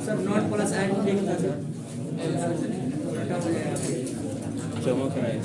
Sir not plus and लिख दो sir, चमक रहा है।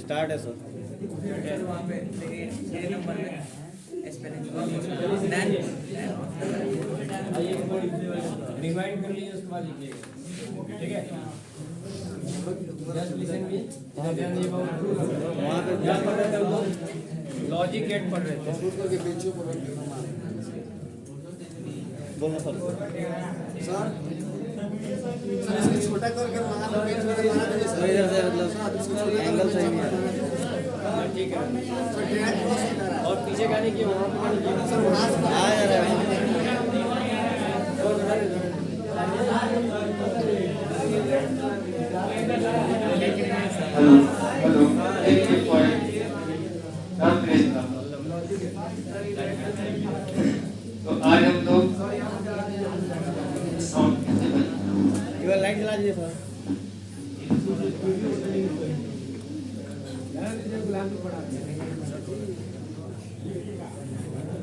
स्टार्ट है सर। वहाँ पे ये नंबर में स्पेलिंग रिवाइंड कर लीजिए, उसके बाद लिखिएगा, ठीक है। वहाँ पे क्या पढ़ रहे थे लोग? लॉजिक गेट पढ़ रहे थे। बोलो सर। छोटा करके इधर से मतलब एंगल सही नहीं आ रहा। ठीक है, और पीछे का नहीं किया, वहाँ पे नहीं किया। आ जा रहा है। हेलो हेलो, एक पॉइंट नाम प्रेस था। तो आज हम लोग इधर लाइट जला दीजिए सर।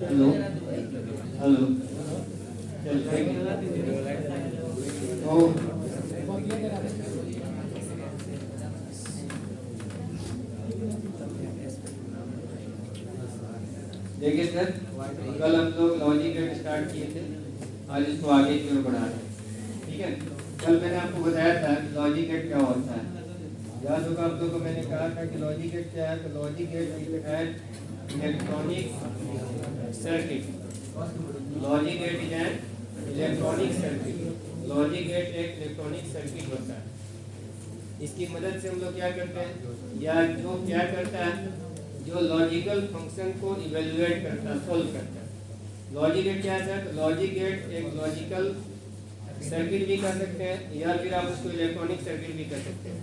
हेलो हेलो, तो देखिए सर, कल हम लोग लॉजिक गेट स्टार्ट किए थे, आज इसको आगे की ओर बढ़ा रहे हैं, ठीक है। कल मैंने आपको बताया था कि लॉजिक गेट क्या होता है। याद होगा आप लोगों को मैंने कहा था कि लॉजिक गेट क्या है। तो logic gate is an electronic circuit. Logic gate is an electronic circuit. Logic gate एक इलेक्ट्रॉनिक सर्किट होता है। इसकी मदद से हम लोग क्या करते हैं, या जो क्या करता है, जो लॉजिकल फंक्शन को इवेल्युएट करता है, सोल्व करता है। लॉजिक गेट क्या है? तो लॉजिक गेट एक लॉजिकल सर्किट भी कर सकते हैं, या फिर आप उसको इलेक्ट्रॉनिक सर्किट भी कर सकते हैं।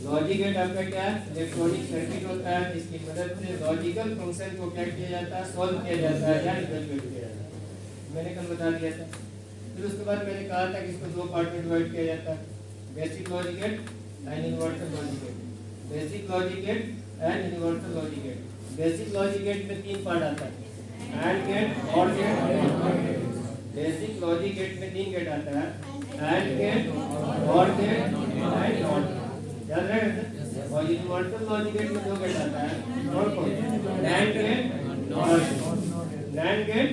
लॉजिक गेट आपका क्या है? इलेक्ट्रॉनिक सर्किट होता है, जिसकी मदद से लॉजिकल फंक्शन को क्या किया जाता है, सोल्व किया जाता है या इवेल्युएट किया जाता है। मैंने कल बता दिया था। फिर उसके बाद मैंने कहा था कि इसको दो पार्ट में डिवाइड किया जाता है, basic logic gate and universal logic gate. Basic logic gate and universal logic gate. Basic logic gate में तीन पार्ट आता है, and gate, or gate, basic logic gate में तीन गेट आता है, and gate, or gate and not. याद रखें। और यूनिवर्सल लॉजिक गेट में दो गेट आता है, और कौन? NAND gate, not gate. NAND gate,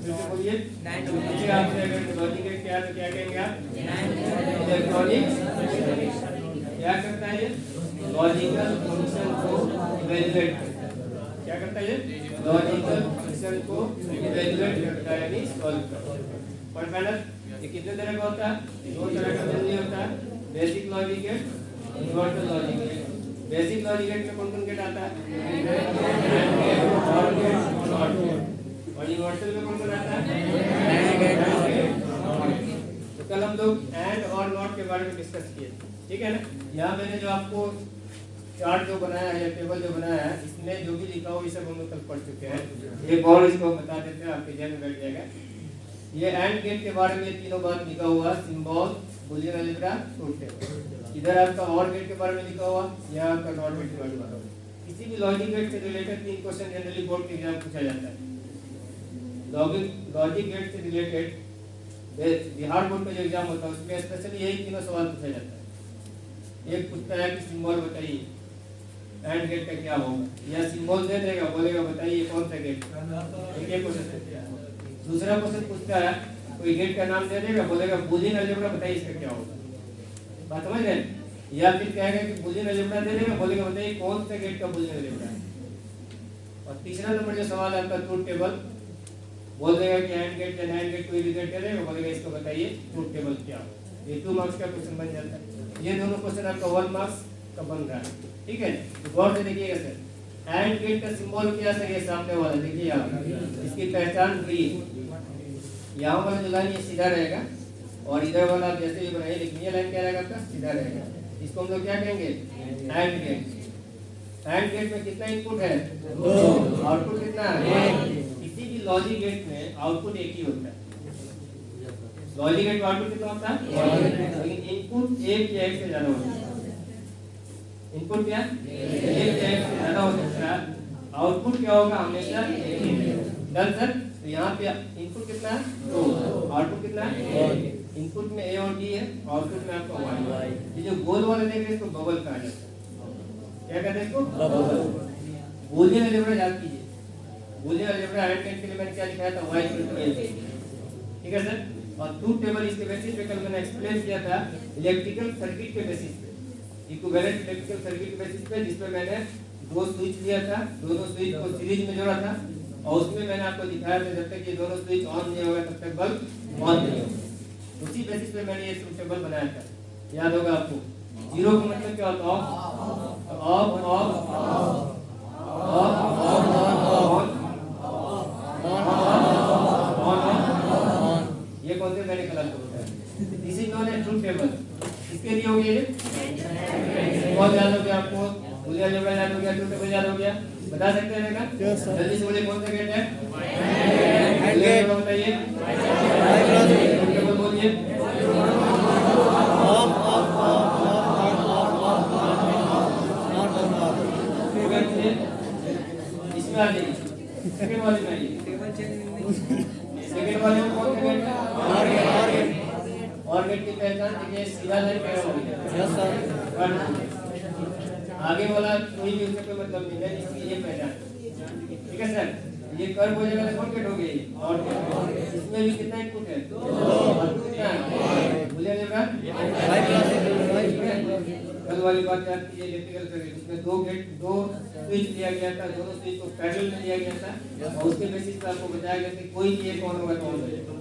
फिर से बोलिए। नीचे आपसे अगर लॉजिक गेट क्या है तो क्या कहेंगे आप? इलेक्ट्रॉनिक। क्या करता है ये? लॉजिकल फंक्शन को इवेल्युएट करता है। क्या करता है ये? लॉजिकल फंक्शन को इवेल्युएट करता है, यानी सॉल्व करता है। पर पैनल ये कितने तरह का होता है? दो तरह का जनरली होता है, basic logic gate, universal logic gate. Basic logic gate में कौन-कौन गेट आता है? Or gate, not gate. और यूनिवर्सल में कौन-कौन आता है? तो कल हम लोग एंड और नॉट के बारे में डिस्कस किए, ठीक है ना। यहाँ मैंने जो आपको चार्ट जो बनाया है या टेबल जो बनाया है, इसमें जो भी लिखा हो ये सब हम लोग कल पढ़ चुके हैं। एक और इसको बता देते हैं, आपके ध्यान में बैठ जाएगा। ये एंड गेट के बारे में तीनों बात लिखा हुआ, symbol, Boolean algebra, truth table. इधर आपका और गेट के बारे में लिखा हुआ, यहाँ आपका नॉट गेट के बारे में लिखा हुआ। किसी भी लॉजिक गेट से रिलेटेड तीन क्वेश्चन जनरली बोर्ड के एग्जाम पूछा जाता है। लॉजिक गेट से रिलेटेड बिहार बोर्ड का जो एग्जाम होता है उसमें स्पेशली यही तीनों सवाल पूछा जाता है। एक पूछता है कि सिंबल बताइए एंड गेट का क्या होगा, या सिंबल दे देगा, बोलेगा बताइए कौन सा गेट, ये क्वेश्चन। दूसरा क्वेश्चन पूछता है कोई गेट का नाम दे देगा, बोलेगा बूलियन अलजेब्रा बताइए इसका क्या होगा, बात समझ रहे हैं। या फिर कहेगा कि बूलियन अलजेब्रा दे देगा, बोलेगा बताइए कौन सा गेट का बूलियन अलजेब्रा है। और तीसरा नंबर जो सवाल आता है ट्रूथ टेबल, बोल देगा कि एंड गेट या नैंड गेट कोई भी गेट दे देगा, बोलेगा इसको बताइए ट्रूथ टेबल क्या हो। ये 2 मार्क्स का क्वेश्चन बन जाता है। ये दोनों क्वेश्चन आपका 1 मार्क्स का बन रहा है, ठीक है। तो गौर से देखिएगा सर, एंड गेट का सिंबल क्या सर, ये सामने वाला देखिए आप, इसकी पहचान करिए। यहाँ वाला जो लाइन ये सीधा रहेगा और इधर वाला आप जैसे भी बनाइए, लेकिन ये लाइन क्या रहेगा आपका, सीधा रहेगा। इसको हम लोग क्या कहेंगे, एंड गेट। एंड गेट में कितना इनपुट है, 2। आउटपुट कितना है, 1। किसी भी लॉजिक गेट में आउटपुट एक ही होता है। लॉजिक गेट में आउटपुट कितना होता है, लेकिन इनपुट एक या एक से ज्यादा होता है। इनपुट क्या, एक या एक से ज्यादा हो सकता है। आउटपुट क्या होगा, हमेशा एक ही रहेगा। Done sir. तो यहाँ पे इनपुट कितना है, 2। आउटपुट कितना है, 1। इनपुट में ए और डी है, आउटपुट में आपका वाई। ये जो गोल वाला देख रहे हैं इसको बबल कहा जाता है। क्या कहते हैं इसको, बबल। बूलियन अलजेब्रा याद कीजिए, बूलियन अलजेब्रा एंड गेट के लिए मैंने क्या लिखाया था, y = a, ठीक है सर। और ट्रूथ टेबल इसके बेसिस पे कल मैंने एक्सप्लेन किया था, इलेक्ट्रिकल सर्किट के बेसिस पे, इक्विवेलेंट इलेक्ट्रिकल सर्किट के बेसिस पे, जिसमें मैंने 2 स्विच लिया था, दोनों स्विच को सीरीज में जोड़ा था और उसमें मैंने आपको दिखाया था जब तक ये दोनों स्विच ऑन नहीं होगा तब तक बल्ब ऑन नहीं होगा। उसी बेसिस पे मैंने ये ट्रूथ टेबल बनाया था, याद होगा आपको। 0 का मतलब क्या होता है, ऑफ ऑफ ऑन। ये कौन से मैंने कलर होता है, this is known as truth table. इसके लिए हो गया ये बहुत याद हो गया आपको, बूलियन अलजेब्रा याद हो गया, ट्रूथ टेबल याद हो गया। बता सकते हैं बेटा, जल्दी से बोलिए कौन सा गेट है, एंड गेट। बताइए ट्रूथ टेबल बोलिए, ऑफ ऑफ ऑफ इसमें आ जाइए। सेकंड वाले में आइए, सेकंड वाले में कौन सा गेट है, और गेट की पहचान देखिए, सीधा लाइन पे है। आगे वाला कोई भी उससे कोई मतलब नहीं है, इसकी ये पहचान, ठीक है सर। ये कर्व हो जाएगा तो कौन गेट हो गई, और इसमें भी कितना इनपुट है, 2। कितना है, भूलिए अलजेब्रा, कल वाली बात याद कीजिए, इलेक्ट्रिकल सर्किट, उसमें 2 स्विच दिया गया था, दोनों स्विच को पैरेलल में दिया गया था और उसके बेसिस पे आपको बताया गया कि कोई भी एक ऑन होगा तो ऑन हो जाएगा।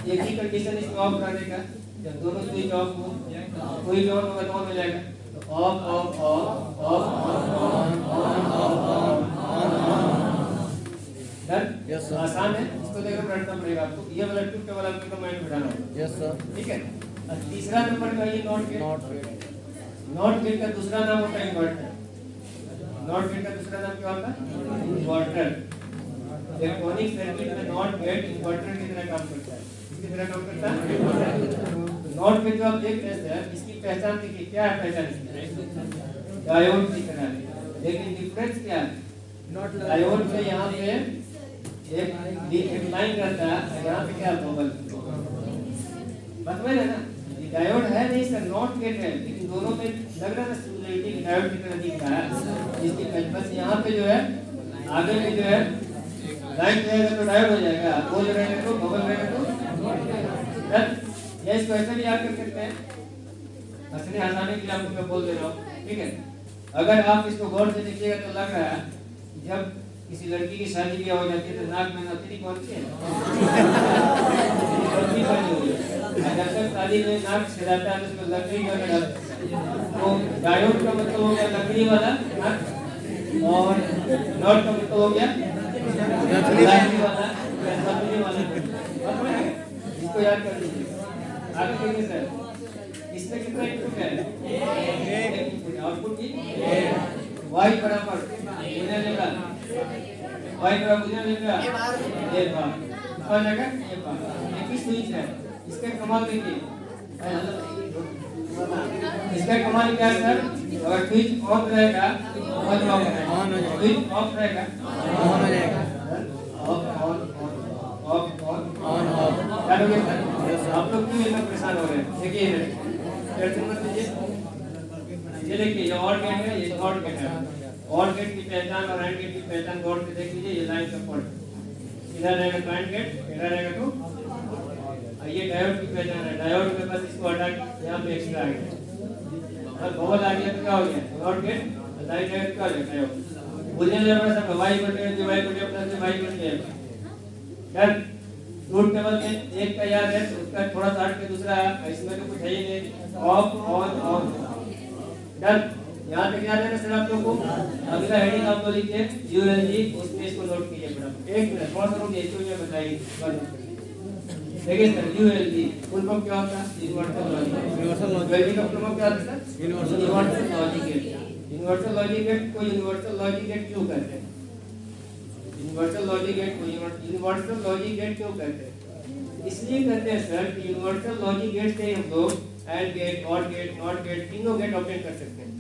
एक ही कंडीशन इसमें ऑफ करने का, जब दोनों स्विच ऑफ हो, कोई भी ऑन होगा तो ऑन हो जाएगा। तो of of of of on, आसान है, इसको देखकर पढ़ना पड़ेगा आपको। ये वाला ट्रूथ टेबल आपको माइंड में बिठाना होगा, यस सर, ठीक है। और तीसरा नंबर का ये नॉट गेट। नॉट गेट का दूसरा नाम होता है इन्वर्टर। नॉट गेट का दूसरा नाम क्या होता है, इन्वर्टर। इलेक्ट्रॉनिक सर्किट में नॉट गेट इन्वर्टर की तरह काम करता है। किसकी तरह काम करता है, नॉट गेट जो आप देख रहे हैं इसकी पहचान देखिए, क्या है पहचान इसकी, डायोड की तरह है। लेकिन डिफरेंस क्या है, डायोड से यहाँ पे एक लाइन रहता है, यहाँ पे क्या बबल, बात समझ रहे ना। डायोड है नहीं सर, नॉट गेट है, लेकिन दोनों में लग रहा है सिमिलरिटी, डायोड की तरह दिख रहा है। इसकी बस यहाँ पे जो है आगे में जो है लाइन रहेगा तो डायोड हो जाएगा, गोल रहेगा तो बबल रहेगा तो। या इसको ऐसे भी याद कर सकते हैं, हंसने हंसाने के लिए आपको मैं बोल दे रहा हूँ, ठीक है। अगर आप इसको गौर से देखिएगा तो लग रहा है जब किसी लड़की की शादी ब्याह हो जाती है तो नाक में नथनी कौन सी है, जब तक शादी में नाक सजाता है तो उसमें लकड़ी का डालता है। तो डायोड का मतलब हो गया लकड़ी वाला नाक, और नॉट का मतलब हो गया लकड़ी वाला लकड़ी वाला। इसको याद कर लीजिए। आगे देखिए सर, इसमें कितना इनपुट है, एक इनपुट, आउटपुट की y बराबर बुनियाद लेगा, y बराबर बुनियाद लेगा ये बार और लगा ये बार। एक ही स्विच है, इसका कमाल देखिए, इसका कमाल क्या है सर, अगर स्विच ऑन रहेगा ऑन हो जाएगा, स्विच ऑफ रहेगा ऑन हो जाएगा, of on on off on on off क्या हो गया सर? आप लोग क्यों इतना परेशान हो रहे हैं? देखिए टेंशन मत लीजिए। ये देखिए ये और गेट है, ये और गेट है। और गेट की पहचान और एंड गेट की पहचान गौर से देख लीजिए। ये लाइन का फॉल्ट इधर रहेगा तो एंड गेट, इधर रहेगा तो ये डायोड की पहचान है। डायोड में बस इसको हटा के यहाँ पे एक्स्ट्रा आ गया। अब बबल आ गया तो क्या हो गया? नॉट गेट लाइन डायोड क्या हो गया? डायोड बुझने जरूरत है। वाई बटे वाई बटे प्लस वाई बटे डन। ट्रूथ टेबल में एक का याद है तो उसका थोड़ा सा हट के दूसरा है, इसमें तो कुछ है ही नहीं। Of on on done. यहाँ तक याद है ना सर आप लोगों को? अगला हेडिंग आप लोग लिखिए यूएलजी, उसमें इसको नोट कीजिए फटाफट। एक मिनट थोड़ा सा रुकिए, इसको मैं बताइए। देखिए सर यूएलजी फुल फॉर्म क्या होता है? Universal logic. यूएलजी का फुल फॉर्म क्या होता है sir? Universal logic gate. Universal logic gate को यूनिवर्सल लॉजिक गेट क्यों कहते हैं? यूनिवर्सल लॉजिक गेट को यूनिवर्सल लॉजिक गेट क्यों कहते हैं? इसलिए कहते हैं सर कि यूनिवर्सल लॉजिक गेट से हम लोग and gate, or gate, not gate तीनों गेट ऑपरेट कर सकते हैं।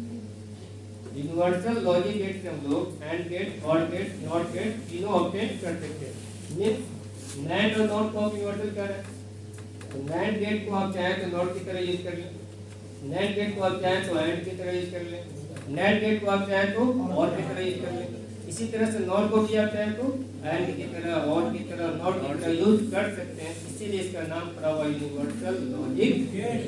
यूनिवर्सल लॉजिक गेट से हम लोग and gate, or gate, not gate तीनों ऑपरेट कर सकते हैं। मींस नैंड और नॉट को यूनिवर्सल कर रहे हैं। तो नैंड गेट को आप चाहें तो नॉट की तरह यूज कर लें, नैंड गेट को आप चाहें तो एंड की तरह यूज कर लें, नैंड गेट को आप चाहें तो और की तरह यूज कर लें। इसी तरह से नॉट को भी आप चाहें तो एंड की तरह, और की तरह, नॉट की तरह यूज कर सकते हैं। इसीलिए इसका नाम पड़ा हुआ universal logic gate.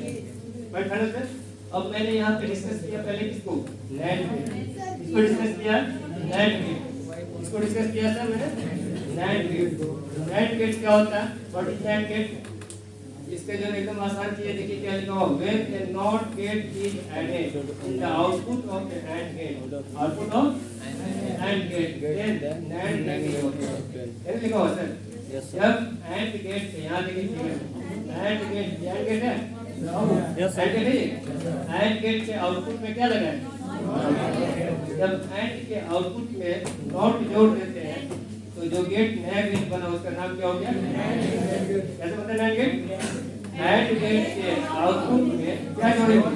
Right final sir. अब मैंने यहाँ पे डिस्कस किया पहले किसको? NAND gate. इसको डिस्कस किया नैंड गेट। इसको डिस्कस किया सर मैंने नैंड गेट। नैंड गेट क्या होता है? What is NAND gate? इसके जो एकदम आसान चीज है, देखिए क्या लिखा हुआ, when a not gate is added in the output of a and gate, output of and gate, then NAND gate होता है। क्या लिखा हुआ सर? जब एंड गेट से यहाँ देखिए एंड गेट है, यस एंड गेट है। एंड गेट के आउटपुट में क्या लगा है? जब एंड के आउटपुट में नॉट जोड़ देते हैं तो जो गेट नया गेट बना उसका नाम क्या हो गया? कैसे पता नया गेट? एंड गेट के आउटपुट में क्या जोड़ेंगे?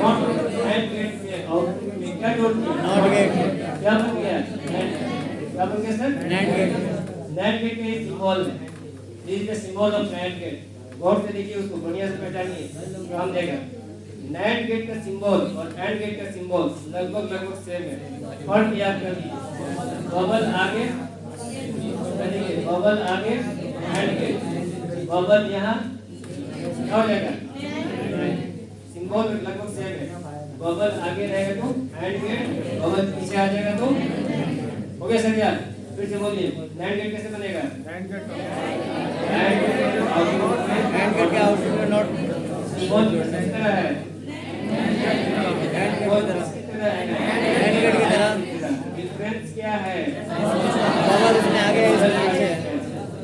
नॉट। एंड गेट के आउटपुट में क्या जोड़ेंगे? Not gate. क्या बन गया? क्या बन गया sir? NAND gate. NAND gate के सिंबल है, this is the symbol of NAND gate. गौर से देखिए, उसको बढ़िया से पहचानिए तो हम देखेंगे नैंड गेट का सिंबल और एंड गेट का सिंबल लगभग सेम है। फर्क याद कर लीजिए, बबल आगे, बबल आगे एंड गेट, बबल यहाँ क्या हो जाएगा? सिंबल लगभग सेम है। बबल आगे रहेगा तो एंड गेट, बबल पीछे आ जाएगा तो हो गया सर। क्या फिर से बोलिए, नैंड गेट कैसे बनेगा? एंड गेट के आउटपुट में नॉट सिंबल किस तरह है? एंड गेट की तरह। डिफरेंस क्या है? बबल इसमें आगे इसमें पीछे।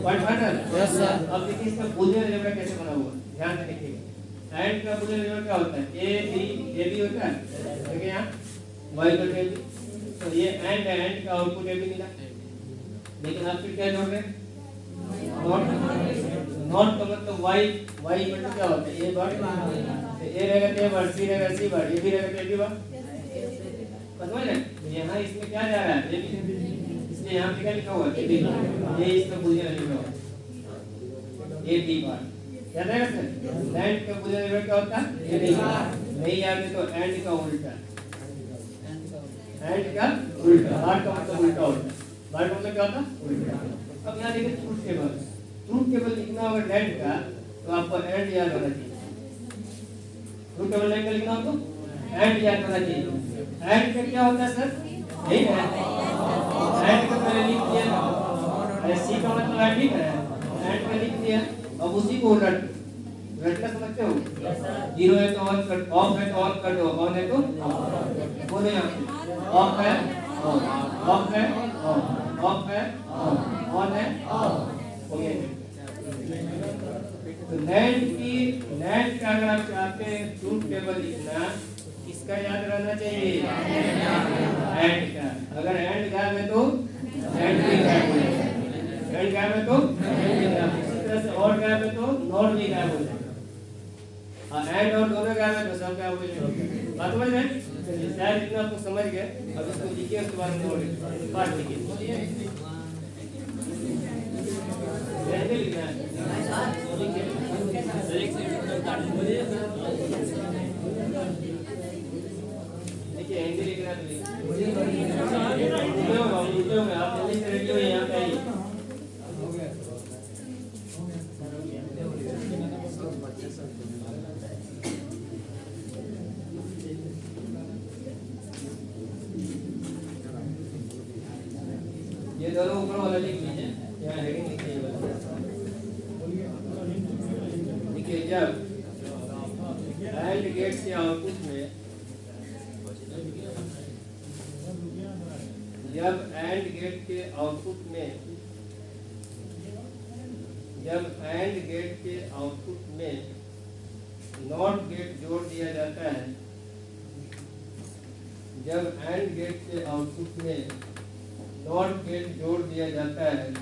Point final. Yes sir. अब देखिए इसका बूलियन अलजेब्रा कैसे बना हुआ है, ध्यान से देखिएगा। एंड का बूलियन अलजेब्रा क्या होता है? ए बी होता है, देखिए यहाँ वाई बटे बी, तो ये एंड का आउटपुट ए बी मिला। लेकिन आप फिर क्या जोड़ रहे हैं? नॉट। नॉट का मतलब वाई मतलब क्या होता है? ए बार, ए रहेगा तो ए बार, सी रहेगा सी बार, ए बी रहेगा तो ए बी बार। समझ रहे? यहाँ इसमें क्या जा रहा है? ए बी, इसलिए यहाँ पे क्या लिखा हुआ है? A B. ये इसका बूलियन अलजेब्रा है, ए बी बार। याद आएगा सर? एंड का बूलियन अलजेब्रा क्या होता है? A B bar. नहीं याद है तो एंड का उल्टा, एंड का उल्टा, बार का मतलब उल्टा होता है। बार का मतलब क्या होता है? उल्टा। अब यहाँ देखिए ट्रूथ टेबल। ट्रूथ टेबल लिखना होगा एंड का तो आपको एंड याद होना चाहिए। ट्रूथ टेबल एंड का लिखना हो तो एंड याद होना चाहिए। एंड का क्या होता है सर? यही है, एंड का पहले लिख दिया ना, सी का मतलब है, ठीक है, एंड का लिख दिया। अब उसी को रटना समझते हो? जीरो है तो ऑन कर, ऑफ है तो ऑन कर दो, ऑन है तो बोलो यहाँ ऑफ है ऑन, ऑफ है ऑन, ऑफ है ऑन है हो गया। तो नैंड का अगर आप चाहते हैं ट्रूथ टेबल लिखना, किसका याद रहना चाहिए? एंड का। अगर एंड गायब है तो एंड भी गायब हो जाएगा, एंड गायब है तो एंड भी गायब। इसी तरह से और गायब है तो नॉट भी गायब हो जाएगा। एंड और दोनों गायब है तो सब गायब हो जाएगा। बात समझ रहे हैं? शायद इतना आपको समझ गए। अब इसको लिखिए, उसके बाद में और बात लिखिए। लिखना है देखिए हिंदी लिखना तो आप जल्दी से रेडी हो यहाँ पे आइए। ये दोनों ऊपर वाला लिख लीजिए, यहाँ हेडिंग लिखिए ये वाला। देखिए जब एंड गेट के आउटपुट में जब एंड गेट के आउटपुट में नॉट गेट जोड़ दिया जाता है, जब एंड गेट के आउटपुट में नॉट गेट जोड़ दिया जाता है,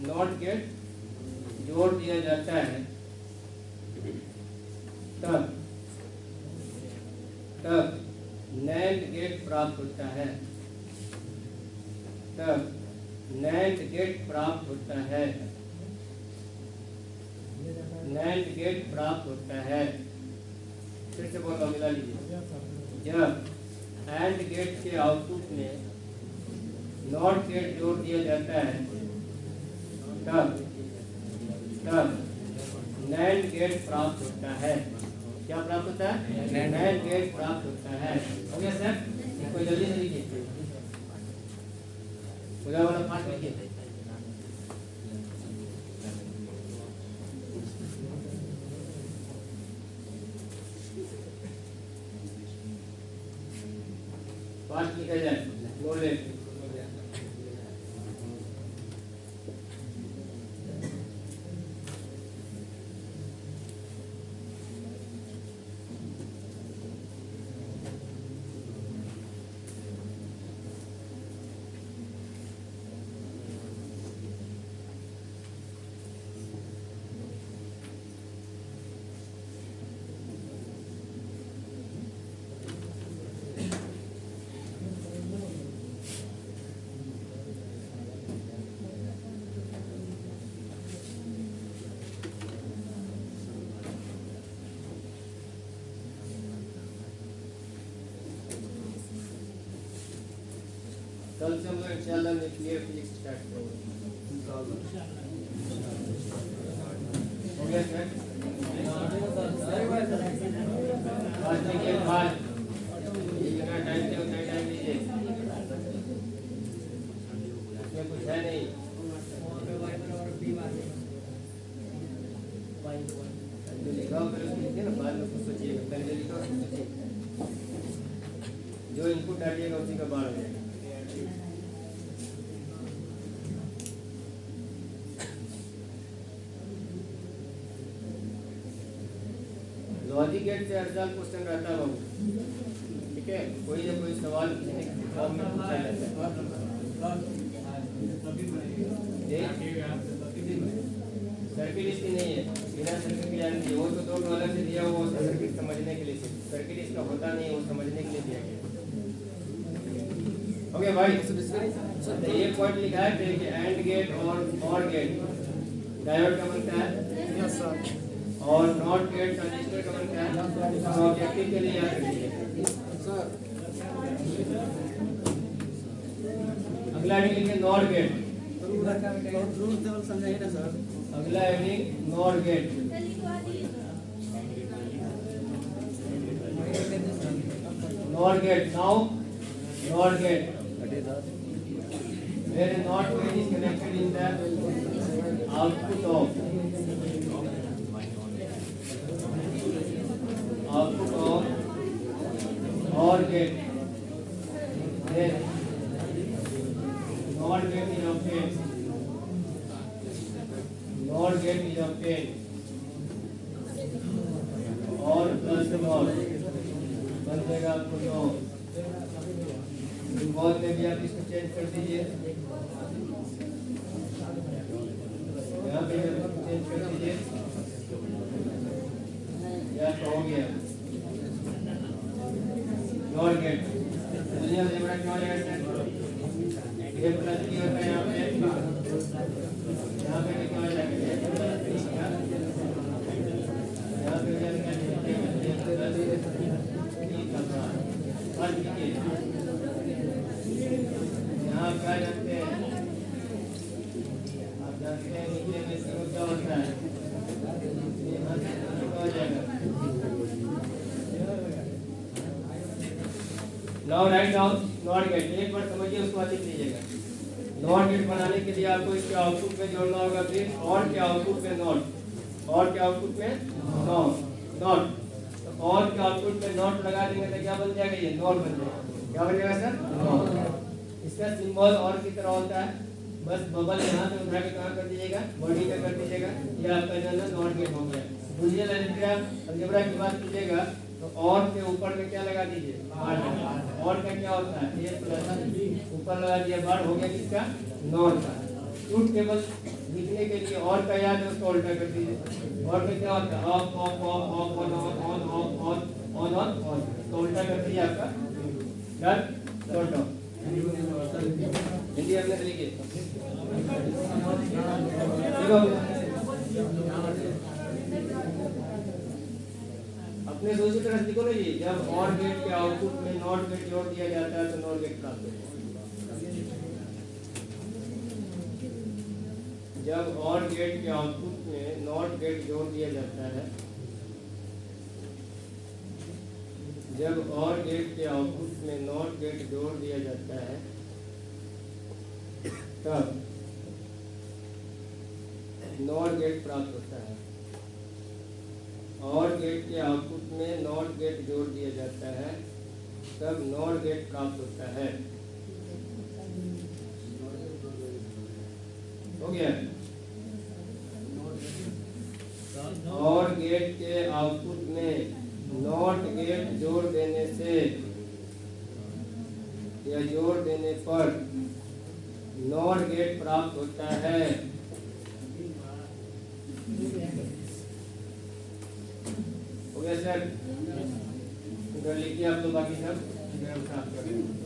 नॉट गेट जोड़ दिया जाता है, तब नैंड गेट प्राप्त होता है, तब नैंड गेट प्राप्त होता है, नैंड गेट प्राप्त होता है। फिर से बोलो, मिला लीजिए। जब एंड गेट के आउटपुट में नॉट गेट जोड़ दिया जाता है, तब नैंड गेट प्राप्त होता है। क्या प्राप्त होता है? नैंड गेट प्राप्त होता है। हो गया सर? कोई जल्दी से लिखिए, पूरा वाला पाठ लिखिए। पाठ लिखा जाए, बोले कल से हम लोग इंशाल्लाह न्यूक्लियर फिजिक्स स्टार्ट करेंगे। हो गया सर? आज देखिए बाद जितना टाइम दे उतना टाइम लीजिए, इसमें कुछ है नहीं। जो लिखा हो फिर उसको लिखिए ना, बाद में कुछ सोचिएगा, पहले लिखा हो फिर सोचिए, जो इनपुट डालिएगा उसी का बाढ़ हो जाएगा। लॉजिक गेट से हर साल क्वेश्चन रहता है बाबू, ठीक है? कोई ना कोई सवाल फॉर्म में पूछा जाता है। सर्किट इसकी नहीं है, बिना सर्किट के जानती है, वो तो दो डॉलर से दिया हुआ सर्किट समझने के लिए, सर्किट इसका होता नहीं है, वो समझने के लिए दिया गया। ओके भाई, तो ये पॉइंट लिखा है कि and gate or gate diode का बनता है। Yes sir. और नॉट गेट ट्रांजिस्टर का बनता है। ऑब्जेक्टिव के लिए याद रखिए सर। अगला हेडिंग लिखिए नॉट गेट। समझाइए ना सर। अगला heading not gate. Not get now not gate where a NOT gate is connected in the output of OR gate, then NOT gate is obtained. NOT gate is obtained. OR plus NOT बन जाएगा आपको NOT। बहुत में भी आप इसको change कर दीजिए, यहाँ पे चेंज कर दीजिए, या तो हो गया नॉट गेट। दुनिया से बड़ा क्यों है ये प्लस की होता है यहाँ पे भी क्यों है रखते हैं नीचे में तो क्या होता है, यहाँ से नीचे हो जाएगा। Now write down not gate, एक बार समझिए उसको लिख लीजिएगा। नॉट गेट बनाने के लिए आपको इसके आउटपुट में जोड़ना होगा फिर और के आउटपुट में नॉट, और के आउटपुट में नॉट, तो और के आउटपुट में नॉट लगा देंगे तो क्या बन जाएगा, ये नॉट बन जाएगा। क्या बन जाएगा सर, नॉट। इसका सिंबल और की तरह होता है, बस बबल यहाँ से उठा के कहाँ कर दीजिएगा, बॉडी पे कर दीजिएगा, ये आपका जो है नॉट गेट हो गया। बुलियन अलजेब्रा की बात कीजिएगा तो और के ऊपर में क्या लगा दीजिए, और का क्या होता है, ए प्लस ऊपर लगा दिया बार, हो गया किसका, नॉट का। ट्रूथ टेबल लिखने के लिए और का याद है उसको उल्टा कर दीजिए, और में क्या होता है, of of of of on on off on on on on, तो उल्टा कर दीजिए आपका डन डॉट डॉट। हिंदी अपने लिखिए अपने दूसरी तरफ लिखो ना जी, जब और गेट के आउटपुट में नॉट गेट जोड़ दिया जाता है तो नॉट गेट प्राप्त होता है। जब और गेट के आउटपुट में नॉट गेट जोड़ दिया जाता है, जब और गेट के आउटपुट में नॉट गेट जोड़ दिया जाता है तब नॉट गेट प्राप्त होता है। और गेट के आउटपुट में नॉट गेट जोड़ दिया जाता है तब नॉट गेट प्राप्त होता है। हो गया। और गेट के आउटपुट में नॉट गेट जोड़ देने से या जोड़ देने पर नॉट गेट प्राप्त होता है। हो गया सर, इधर लिखिए आप तो बाकी सब इधर प्राप्त करें।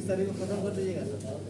सारी को खत्म कर दीजिएगा सर।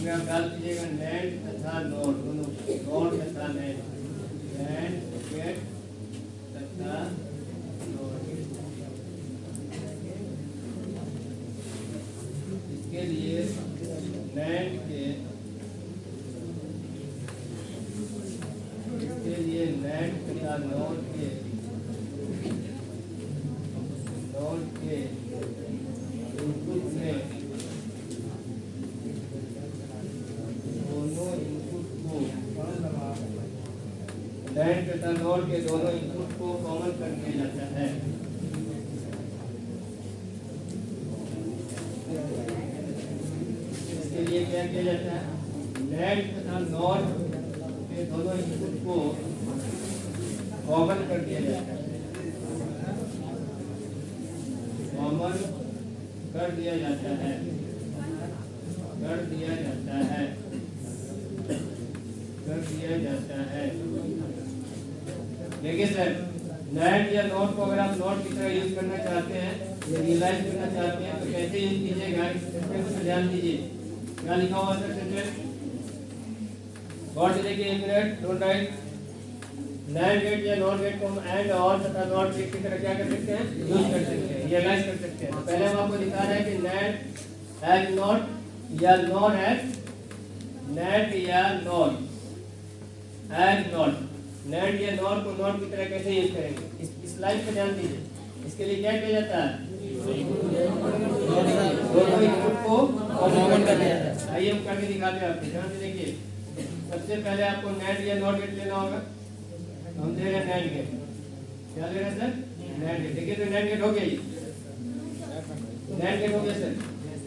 आप डाल दीजिएगा लैंड तथा नोट, दोनों नोट तथा लैंड, लैंड गेट तथा नोट। इसके लिए लैंड के, इसके लिए लैंड तथा नोट के, नोट के इनपुट में लैंड तथा नोट के दोनों इनपुट को कॉमन कर दिया जाता है। लिए क्या किया जाता है, नेट तथा नॉट के दोनों इनपुट को कॉमन कर दिया जाता है, कॉमन कर दिया जाता है, कर दिया जाता है, कर दिया जाता है। देखिए सर, नेट या नोट को अगर आप नोट की तरह यूज करना चाहते हैं या रियलाइज करना चाहते हैं तो कैसे यूज कीजिएगा, इस सेंटेंस पर ध्यान दीजिए। क्या लिखा हुआ सर सेंटेंस? गॉड देखिए एक minute, don't write. NAND gate या नॉट गेट को हम एंड और तथा नॉट गेट की तरह क्या कर सकते हैं, यूज कर सकते हैं, रियलाइज कर सकते हैं। तो पहले हम आपको दिखा रहे हैं कि नैंड एज नॉट या नॉट एज, नेट या नॉट एज नॉट, नेट या नॉट को नॉट की तरह कैसे यूज करेंगे, इस लाइन पे ध्यान दीजिए। इसके लिए क्या किया जाता है, दोनों इनपुट को कॉमन कर दिया जाता है। आइए हम करके दिखाते हैं आपको, ध्यान से देखिए। सबसे पहले आपको नेट या नॉट गेट लेना होगा, हम दे रहे हैं नेट गेट। क्या ले रहे हैं सर, नेट गेट। देखिए तो नेट गेट हो गया, ये नेट गेट हो गया सर।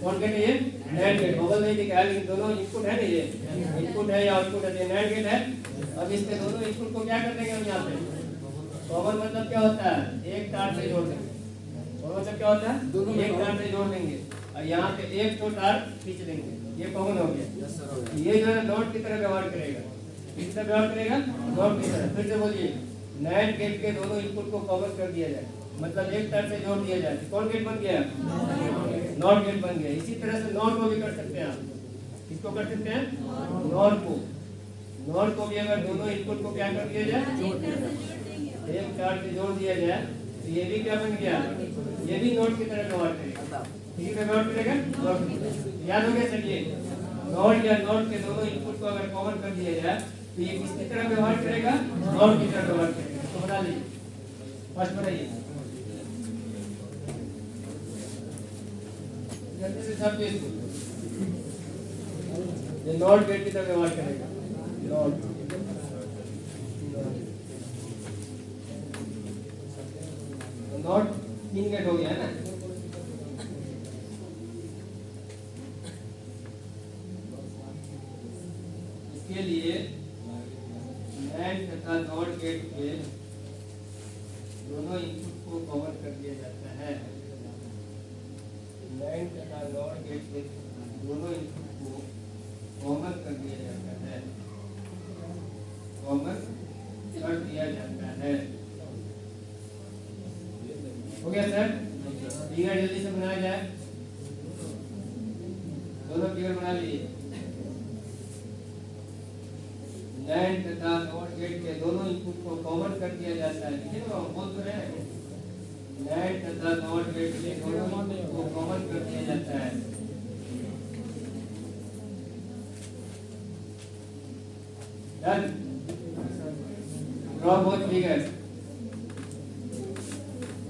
कौन गेट है ये, नेट गेट। बबल नहीं दिखा लेकिन दोनों इनपुट है ना, ये इनपुट है या आउटपुट है, ये नेट गेट है। अब इसके दोनों इनपुट को क्या कर देंगे हम यहाँ पे, कॉमन मतलब क्या होता है, एक तार से जोड़ देंगे। कॉमन मतलब क्या होता है, एक तार से जोड़ देंगे और यहाँ पे एक तो तार खींच देंगे, ये कॉमन हो गया। ये जो है नोट की तरह व्यवहार करेगा, किस तरह व्यवहार करेगा, नोट की तरह। फिर से बोलिए, नेट गेट के दोनों इनपुट को कॉमन कर दिया जाए, मतलब एक तार से जोड़ दिया जाए। कौन गेट बन गया, नॉट गेट बन गया। इसी तरह से नॉट को भी कर सकते हैं आप, किसको कर सकते हैं, नॉट को। नॉट को भी अगर दोनों इनपुट को क्या कर दिया जाए, एक तार से जोड़ दिया जाए तो ये भी क्या बन गया, ये भी नोट की तरह व्यवहार करेगा। ठीक है, व्यवहार करेगा। याद हो गया सर, ये नोट या नोट के दोनों इनपुट को अगर कॉमन कर दिया जाए तो ये किसकी तरह व्यवहार करेगा, नोट की तरह व्यवहार करेगा। तो बता लीजिए, फर्स्ट बताइए जल्दी से सब चीज। ये नोट गेट की तरह व्यवहार करेगा, नोट नॉट 3 गेट हो गया है ना। इसके लिए नेट तथा नॉट गेट के दोनों इनपुट को कॉमन कर दिया जाता है, नेट तथा नॉट गेट के दोनों इनपुट को कॉमन कर दिया जाता है, कॉमन कर दिया जाता है। हो गया सर, फिगर जल्दी से बनाया जाए, दोनों फिगर बना लीजिए। नेट तथा नॉट गेट के दोनों इनपुट को कॉमन कर दिया जाता है। ठीक है ना, बोल तो रहे हैं, नेट तथा नॉट गेट के दोनों इनपुट को कॉमन कर दिया जाता है। Done, draw both figures.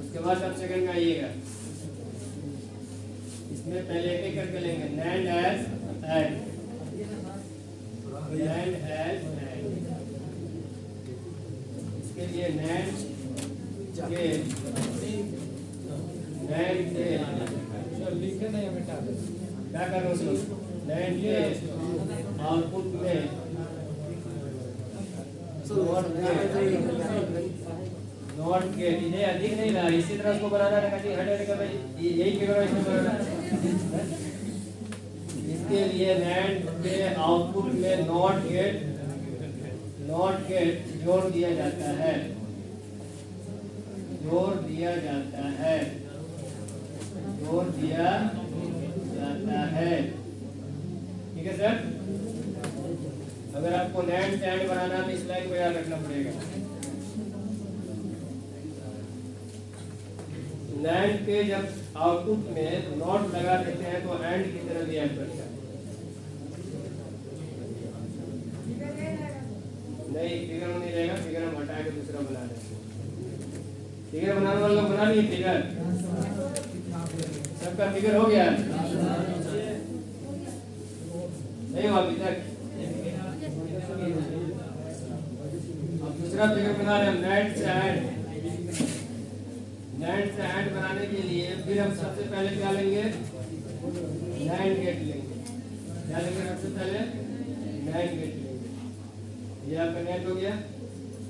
उसके बाद अब सेकंड में आइएगा, इसमें पहले एक करके लेंगे। NAND as and, NAND as and. इसके लिए नैंड के, नैंड के लिखे नहीं बेटा, क्या करो उसको, नैंड के आउटपुट में नॉट गेट, इन्हें अधिक नहीं रहा, इसी तरह उसको बनाना है, हटेगा भाई, यही फिगर इसमें बनाना। इसके लिए नैंड के आउटपुट में नॉट गेट जोड़ दिया जाता है, जोड़ दिया जाता है, जोड़ दिया जाता है। ठीक है सर, अगर आपको नैंड से एंड बनाना है तो इस लाइन को याद रखना पड़ेगा। नैंड के जब आउटपुट में नॉट लगा देते हैं तो एंड की तरह रिएक्ट करता है। नहीं, फिगर में नहीं रहेगा, फिगर हम हटा के दूसरा बना देंगे। फिगर बनाने वाले लोग बना लिए फिगर, सबका फिगर हो गया नहीं हुआ अभी तक। अब दूसरा फिगर बना रहे हैं नेट से एंड। नेट से एंड बनाने के लिए फिर हम सबसे पहले क्या लेंगे, नैंड गेट लेंगे। क्या लेंगे, नेट हो गया।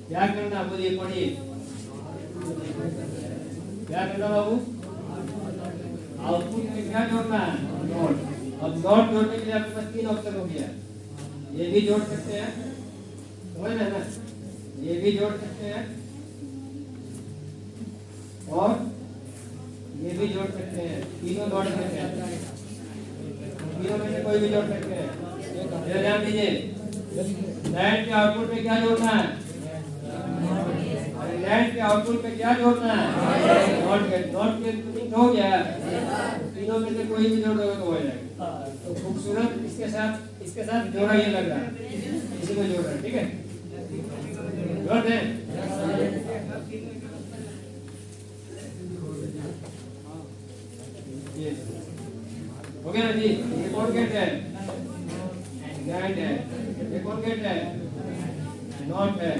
क्या करना बोलिए, पढ़िए क्या करना बाबू, आउटपुट में क्या जोड़ना है, नोट। अब नोट जोड़ने के लिए आपके पास 3 ऑप्शन हो गया, ये भी जोड़ सकते हैं, समझ रहे ना, ये भी जोड़ सकते हैं और ये भी जोड़ सकते हैं, तीनों जोड़ सकते हैं, तीनों में से कोई भी जोड़ सकते हैं। ये ध्यान दीजिए, नेट के आउटपुट में क्या जोड़ना है, नेट के आउटपुट में क्या जोड़ना है, नॉट के लिंक हो गया, तीनों में से कोई भी जोड़ दोगे तो हो जाएगा। तो खूबसूरत इसके साथ जोड़ा ये लग रहा है, इसी को जोड़ रहा है, ठीक है, जोड़ दें। हो गया ना जी, ये कौन गेट है, नेट है, ये कौन गेट है, नॉट है,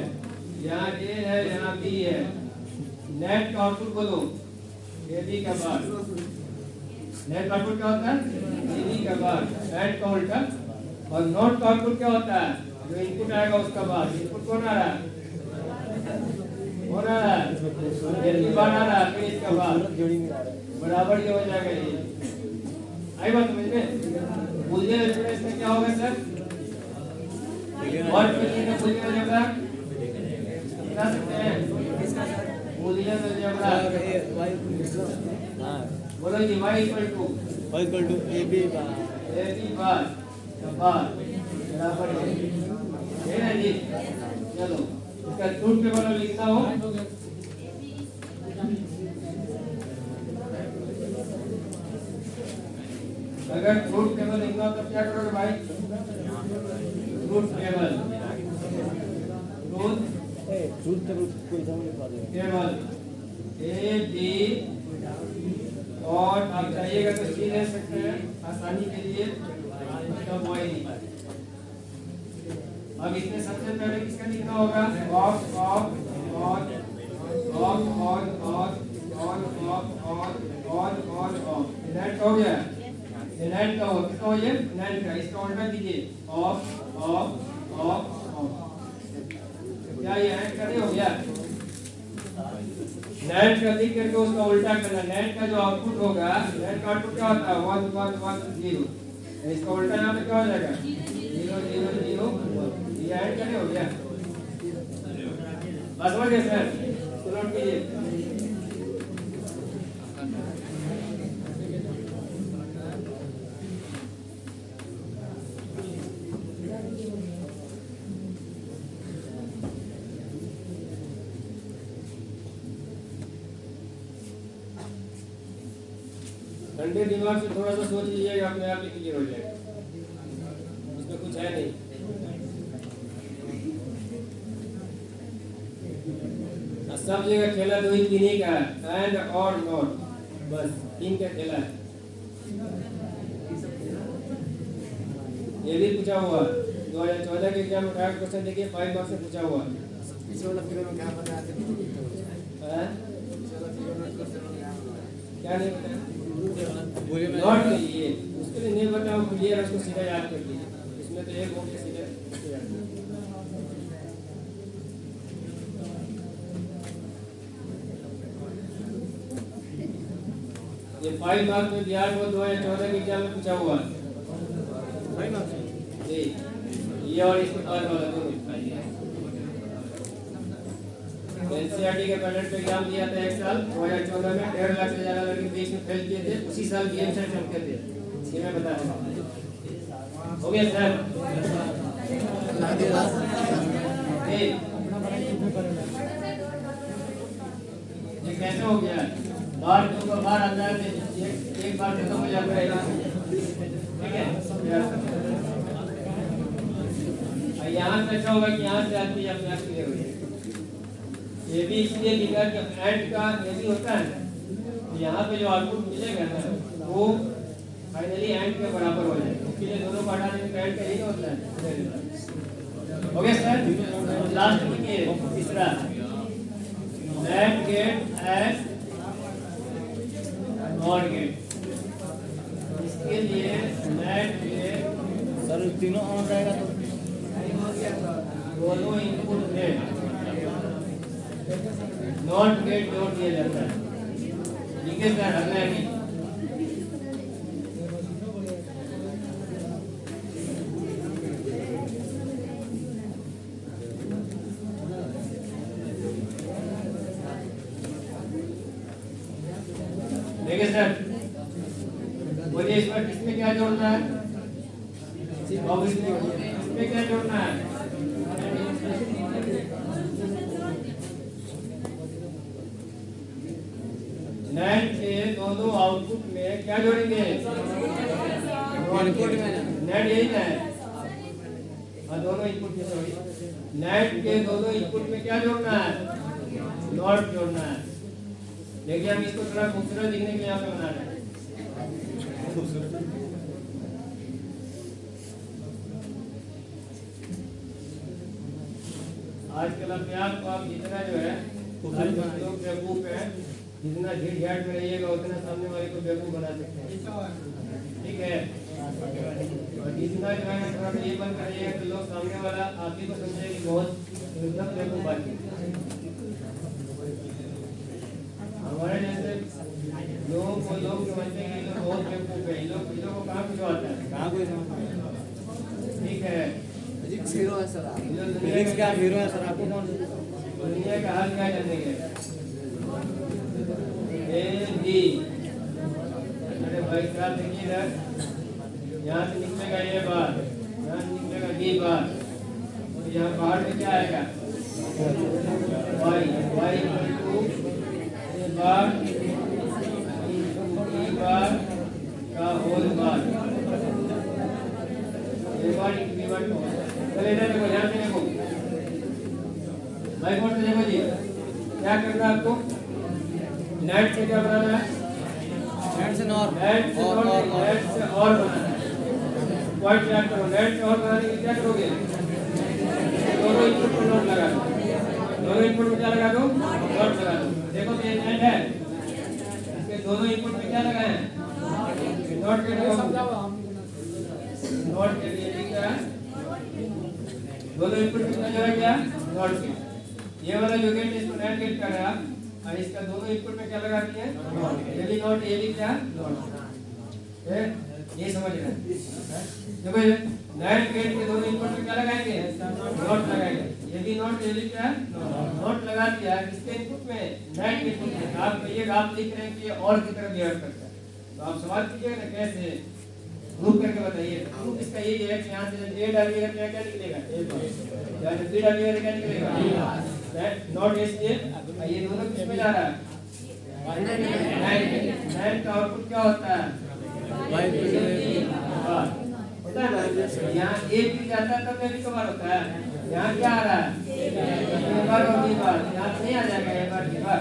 यहाँ ए है, यहाँ बी है। नेट का आउटपुट बोलो, ए बी का बार, नेट का आउटपुट क्या होता है, ए बी का बार, नेट का उल्टा। और नॉट का आउटपुट क्या होता है, जो इनपुट आएगा उसका बार। इनपुट कौन आ रहा है, कौन आ रहा है, ए बी बार आ रहा है, फिर इसका बार बराबर ये हो जाएगा। ये आई बात समझ में, बुलियन एक्सप्रेस में क्या होगा सर, और बुलियन अलजेब्रा बता सकते हैं, बुलियन अलजेब्रा बोलो जी, y equal to A B bar बराबर है ना जी। चलो इसका ट्रूथ टेबल लिखना हो, अगर ट्रूथ टेबल लिखना हो तब क्या करोगे भाई, ट्रूथ टेबल ए बी और आप चाहिएगा तो सी ले सकते हैं आसानी के लिए, मतलब वाई नहीं पाए। अब इसमें सबसे पहले किसका लिखना होगा, of of on off on on on off on on off. Net हो गया, नेट का हो, किसका हो ये, नेट का, इसका उल्टा कीजिए, ऑफ ऑफ ऑफ ऑफ। क्या ये ऐड करने हो गया, नेट का लिख करके उसका उल्टा करना। नेट का जो आउटपुट होगा, नेट का आउटपुट क्या होता है, 1 1 1 0, इसका उल्टा यहाँ पे क्या हो जाएगा, 0 0 0 1। ये ऐड करने हो गया, बस हो गया सर, तो नोट कीजिए। ठंडे दिमाग से थोड़ा सा सोच लीजिएगा, अपने आप ही क्लियर हो जाएगा, इसमें कुछ है नहीं। सब जगह खेला तो इन्हीं का है, एंड और नॉट, बस 3 का खेला है। ये भी पूछा हुआ 2014 के एग्जाम में, क्वेश्चन देखिए 5 मार्क्स से पूछा हुआ। पीछे वाला फिगर में क्या बताया थे, क्या नहीं बताया, नॉट लीजिए, उसके लिए नहीं बताओ, क्लियर उसको सीधा याद कर लीजिए, इसमें तो एक हो गया सीधा याद कर। ये 5 मार्क्स में बिहार बोर्ड 2014 के एग्जाम में पूछा हुआ जी, ये और इसके बाद वाला दोनों। एनसीईआरटी के पैटर्न पे एग्जाम दिया था एक साल 2014 में, 1.5 लाख से ज्यादा लड़के देश में फेल किए थे, उसी साल गेम से चमके थे, ये मैं बता रहा हूँ। हो गया सर, ये कैसे हो गया, बार के ऊपर बार अंदर एक बार खत्म हो जाता है, ठीक है। यहाँ से अच्छा होगा कि यहाँ से आदमी अपने आप क्लियर हो जाए। ये भी इसलिए लिखा कि एंड का ये भी होता है ना, यहाँ पे जो आउटपुट मिलेगा ना वो फाइनली एंड के बराबर हो जाएगा, इसके लिए दोनों को हटा देने का एंड का यही होता है। हो गया सर, लास्ट देखिए तीसरा, नेट गेट एंड नॉट गेट। इसके लिए नेट गेट सर तीनों ऑन रहेगा तो दोनों इनपुट में नॉट गेट जोड़ दिया जाता है। ठीक है सर, अगला है देखिए सर, बोलिए इसमें किसमें क्या जोड़ना है और इसमें क्या जोड़ना है? NAND के दोनों आउटपुट में क्या जोड़ेंगे? इनपुट में NAND यही ना है, हाँ दोनों इनपुट में सॉरी, NAND के दोनों इनपुट में क्या जोड़ना है? नॉट जोड़ना है। देखिए हम इसको थोड़ा खूबसूरत दिखने के लिए यहाँ पे बना रहे हैं। आजकल अभ्यास को आप जितना जो है लोग बेवकूफ है, जितना झीठ झाट में रहिएगा उतना सामने वाले को बेवकूफ बना सकते हैं। ठीक है, और जितना जो है थोड़ा ये बंद करिएगा तो लोग सामने वाला आप ही को समझे कि बहुत एकदम बेवकूफ बात है। हमारे जैसे लोगों को लोग समझते हैं कि लोग बहुत बेवकूफ है, लोगों को कहाँ कुछ आता है, कहाँ कोई ठीक है। फिजिक्स हीरो है सर आप। फिजिक्स का हीरो है सर, आपको कौन दुनिया का हाल क्या जानेंगे? ए बी, अरे भाई साहब देखिए इधर, यहाँ से निकलेगा ये बार, यहाँ से निकलेगा बी बार, तो यहाँ बाहर में क्या आएगा? Y two bar B bar का whole bar, A bar into B bar का होल। चलिए इधर देखो, यहाँ से देखो, भाई बोर्ड से देखो जी, क्या करना है आपको? नेट से क्या बनाना है? नेट से नॉर नेट से और बनाना है। पॉइंट याद करो, नेट से और बनाने के लिए क्या करोगे? दोनों इनपुट पर नोट लगा दो, दोनों इनपुट में क्या लगा दो? नोट लगा दो। देखो तो ये नेट है, इसके दोनों इनपुट में क्या लगा है? नोट के लिए नोट के लिए लिख रहा है, दोनों इनपुट में क्या लगा क्या? नोट के। ये वाला जो गेट इसको नेट गेट कर रहा है और इसका दोनों इनपुट में क्या लगा दिया है? ये भी नोट, ये भी क्या? नोट। ये समझ रहे हैं? देखो ये नेट गेट के दोनों इनपुट में क्या लगाएंगे? नोट लगाएंगे। ये भी नोट, ये भी क्या? नोट लगा दिया किसके इनपुट में? नेट के इनपुट में। आप कहिए आप लिख रहे हैं कि ये और की तरह बिहेव करता है, तो आप सवाल कीजिएगा ना कैसे, ग्रुप करके बताइए। ग्रुप इसका यही है कि यहाँ से ए डालिएगा तो क्या निकलेगा? या बी डालिएगा तो क्या निकलेगा? नॉट इसलिए ये दोनों किस में जा रहा है? नाइन का आउटपुट क्या होता है? होता है ना, यहाँ ए भी जाता है तब भी कबार होता है। यहाँ क्या आ रहा है? ए बार और बी बार, यहाँ नहीं आ जाएगा ए बार बी बार।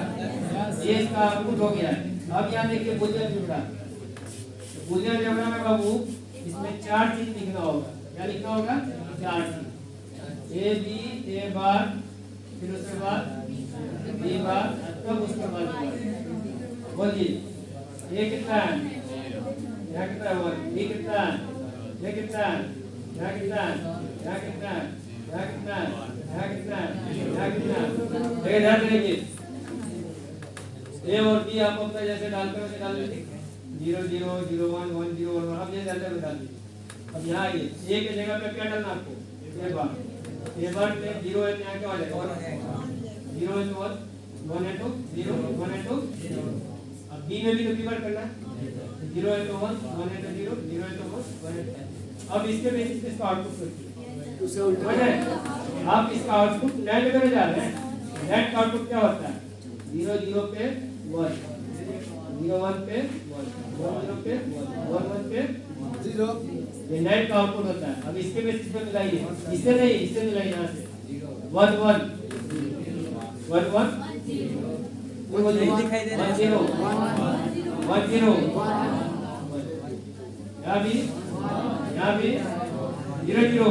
ये इसका आउटपुट हो गया। अब यहाँ देखिए बुलियन जुड़ा, बुलियन जुड़ा में बाबू इसमें चार चीज लिखना होगा। क्या लिखना होगा? चार चीज, ए बी, ए बार, फिर उसके बाद बी बार, तब उसके बाद बोलिए ये कितना है? यहाँ कितना हुआ? बी कितना है? ये कितना है? यहाँ कितना है? यहाँ कितना है? यहाँ कितना है? यहाँ कितना है? यहाँ कितना है? देखिए ध्यान देंगे, ए और बी आप अपना जैसे डालते वैसे डाल दीजिए, 0 0 0 1 1 0 1 1 आप जैसे डालते हैं डाल दीजिए। अब यहाँ आइए, ए की जगह पे क्या डालना आपको? ए बार पे 0 है, यहाँ क्या हो जाएगा? 0 है तो 1 है तो 0 1 है तो 0। अब बी में भी तो बी बार करना है, 0 है तो 1 1 है तो 0 0 है तो 1 1 है तो। अब इसके बेसिस पे इसका आउटपुट सोचिए, उसे उल्टा आप इसका आउटपुट नेट करने जा रहे हैं। नेट का आउटपुट क्या होता है? 0 0 पे 1, 0 1 पे 1, 1 0 पे 1 1 पे 0। ये नेट का आउटपुट होता है। अब इसके बेसिस पे मिलाइए, इससे नहीं, इससे मिलाइए, यहाँ से 1 1 1 1 वो दिखाई दे रहा है 0 1 0 यहाँ भी 0 0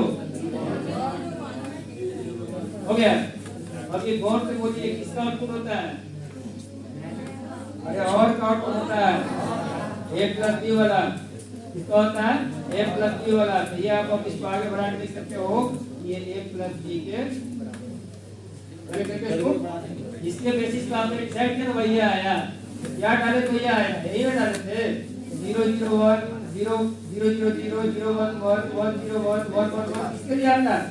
हो गया। अब ये गौर से बोलिए किसका आउटपुट होता है? अरे और का आउटपुट होता है ए प्लस बी वाला। किसका होता है? ए प्लस बी वाला। तो ये आप इसको आगे बढ़ा के लिख सकते हो, ये a प्लस b के बराबर करके इसको इसके बेसिस पे आपने डिसाइड किया ना वही आया। क्या डाले तो ये आया, यही में डाले थे 0 0 1 0 0 0 0 0 1 1 1 0 1 1 1 1 किसके लिए आता है?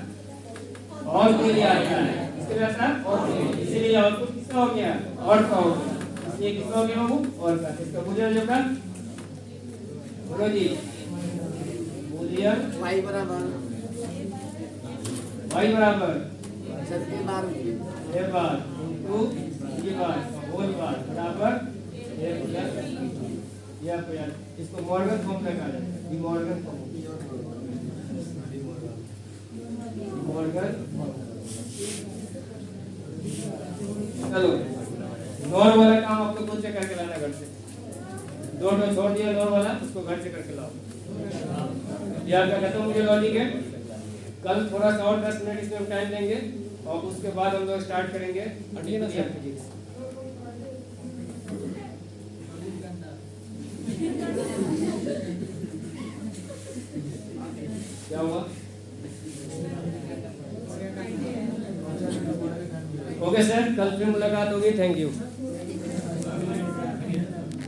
और के लिए आता है। किसके लिए आता है? और के लिए। इसीलिए आउटपुट किसका हो गया? और का हो गया। इसलिए किसका हो गया बाबू? और का। इसका बूलियन अलजेब्रा बोलो जी। बूलियन y बराबर y बराबर सब के bar a bar into b bar whole bar बराबर a प्लस या प्लस इसको मॉर्गन फॉर्म में कहा जाता है। De Morgan form. मॉर्गन चलो नॉर वाला काम आप लोग खुद से करके लाना घर से। दो छोड़ दिया नॉर वाला, उसको घर से करके लाओ। याद का खत्म हो गया लॉजिक है। कल थोड़ा सा और 10 मिनट इसमें टाइम लेंगे और उसके बाद हम लोग स्टार्ट करेंगे हटिए ना सर फिजिक्स। क्या हुआ? ओके सर, कल फिर मुलाकात होगी। Thank you.